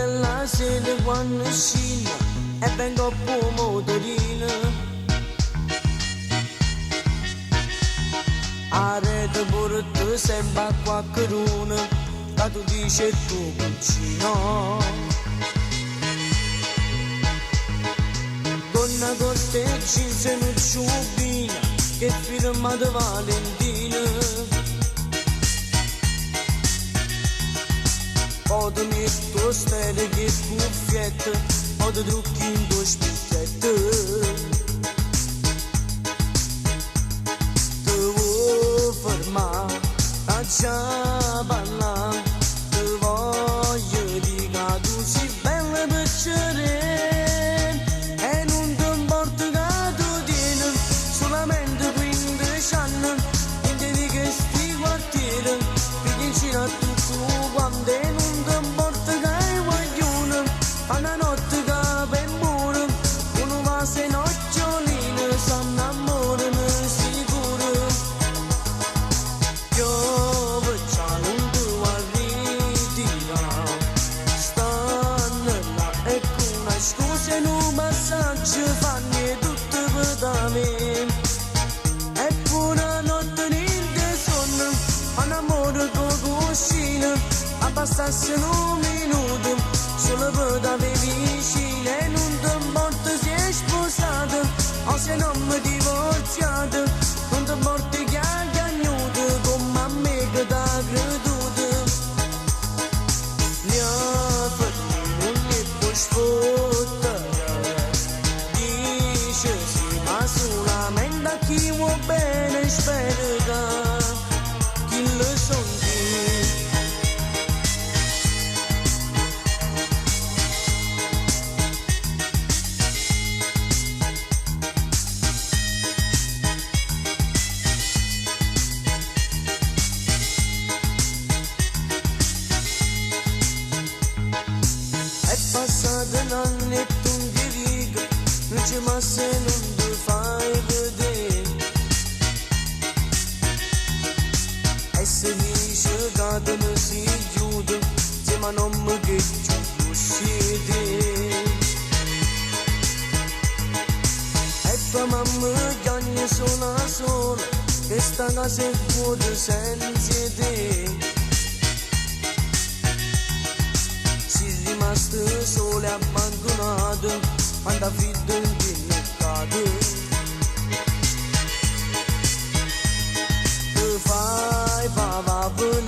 bella sera quando scina e vengo po' motorina. A rete porta sempre a qualcuno che tu dici tu cucino. Donna corteggi se non ciubina che firma di Valentina. O ti metto stelle che cuffiette, o ti trucchi in tuo specchietto. Ti vuoi fermare, lascia parlare, ti voglio dire che tu sei bella per cercare. E non ti importa che tu tieni, solamente 15 anni, niente di che sti quartieri, vicino a tutto quando non una notte che per buona, uno va se nocciolina, s'annamorano sicuro. Piove già non ti va a ritirare, stanno là e con una scusa in un passaggio fanno tutto per me. E pure notte niente sonno, un amore con cuscina, abbastanza un minuto. Solo per te vicino e non ti importa se è sposato o se non mi divorziato, non ti importa che hai cagnuto come a me che t'ha creduto. Ne ha fatto non ne puoi sfruttare, dice sì ma solamente a chi vuole bene spera che chi lo senti. Passato un anno e tu ti dico, non c'è ma se non ti fai vedere. E se dice che te ne si chiude, se ma non mi che giù siete. E tua mamma chiagna sola, che sta casa è vuota senza te. Rimasto solo e abbandonato quando affitto in piccato. Ti fai papà per